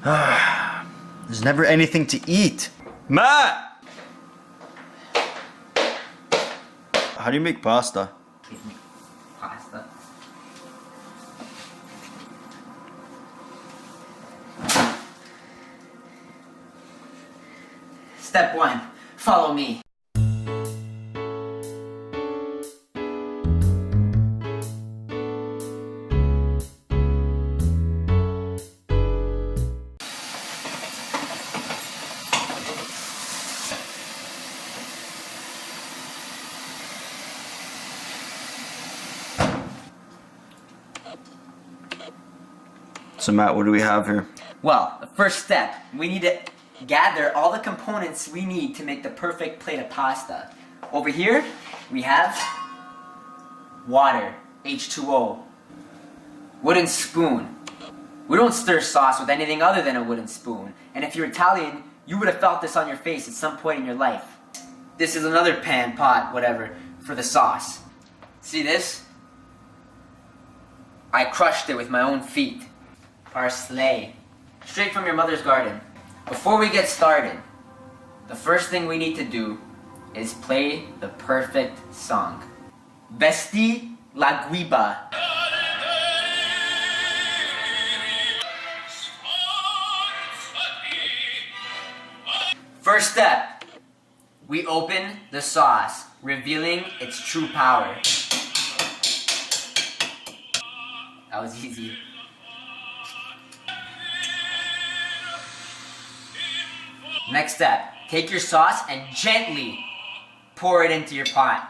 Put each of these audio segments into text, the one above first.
There's never anything to eat. Matt! How do you make pasta? Pasta. Step 1. Follow me. So Matt, what do we have here? Well, the first step, we need to gather all the components we need to make the perfect plate of pasta. Over here, we have water, H2O, wooden spoon. We don't stir sauce with anything other than a wooden spoon. And if you're Italian, you would have felt this on your face at some point in your life. This is another pan, pot, whatever, for the sauce. See this? I crushed it with my own feet. Parsley. Straight from your mother's garden. Before we get started, the first thing we need to do is play the perfect song. Vesti la guiba. First step, we open the sauce, revealing its true power. That was easy. Next step, take your sauce and gently pour it into your pot.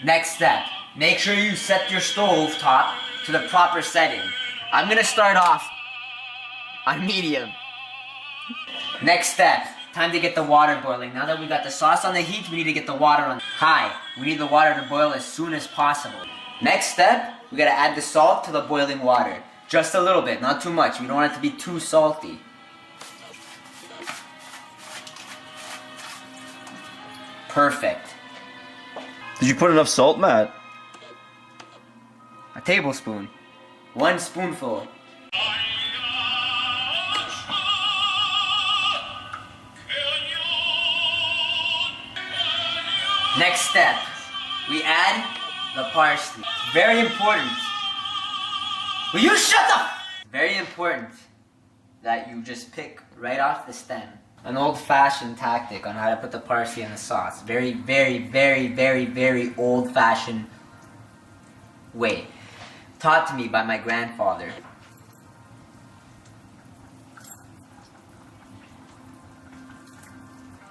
Next step, make sure you set your stove top to the proper setting. I'm gonna start off on medium. Next step, time to get the water boiling. Now that we got the sauce on the heat, we need to get the water on high. We need the water to boil as soon as possible. Next step, we gotta add the salt to the boiling water. Just a little bit, not too much. We don't want it to be too salty. Perfect. Did you put enough salt, Matt? A tablespoon. 1 spoonful. Next step, we add the parsley. Very important. Will you shut up? Very important that you just pick right off the stem. An old-fashioned tactic on how to put the parsley in the sauce. Very, very, very, very, very old-fashioned way. Taught to me by my grandfather.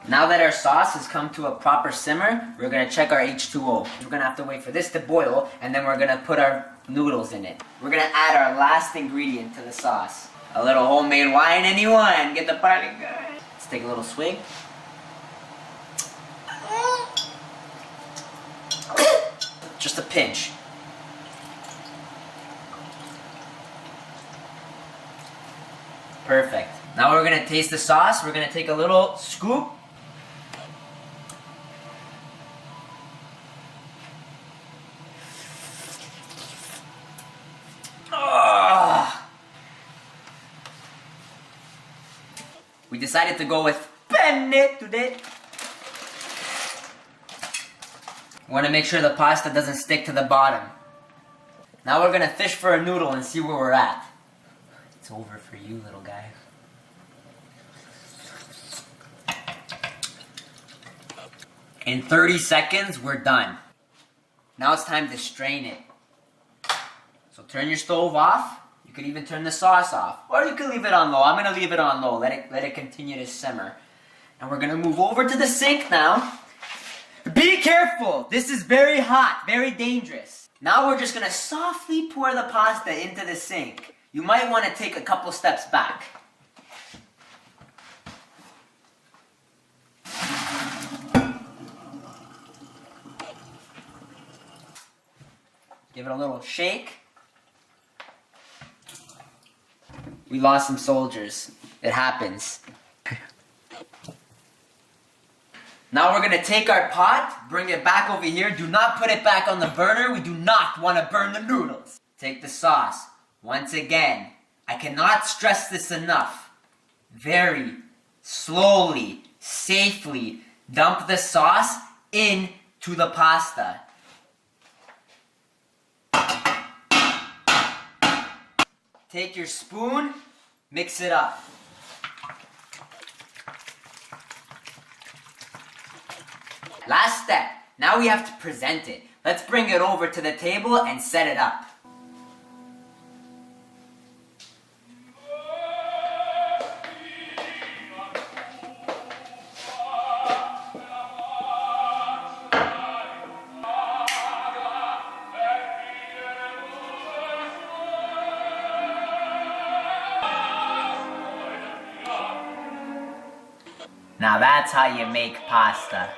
Now that our sauce has come to a proper simmer, we're going to check our H2O. We're going to have to wait for this to boil, and then we're going to put our noodles in it. We're going to add our last ingredient to the sauce. A little homemade wine, anyone? Get the party going. Let's take a little swig. Just a pinch. Perfect. Now we're going to taste the sauce. We're going to take a little scoop. We decided to go with penne today. Want to make sure the pasta doesn't stick to the bottom. Now we're gonna fish for a noodle and see where we're at. It's over for you, little guy. In 30 seconds, we're done. Now it's time to strain it. So turn your stove off. You could even turn the sauce off. Or you could leave it on low. I'm going to leave it on low. Let it continue to simmer. And we're going to move over to the sink now. Be careful. This is very hot. Very dangerous. Now we're just going to softly pour the pasta into the sink. You might want to take a couple steps back. Give it a little shake. We lost some soldiers. It happens. Now we're gonna take our pot, bring it back over here. Do not put it back on the burner. We do not want to burn the noodles. Take the sauce. Once again, I cannot stress this enough. Very slowly, safely dump the sauce into the pasta. Take your spoon, mix it up. Last step. Now we have to present it. Let's bring it over to the table and set it up. Now that's how you make pasta.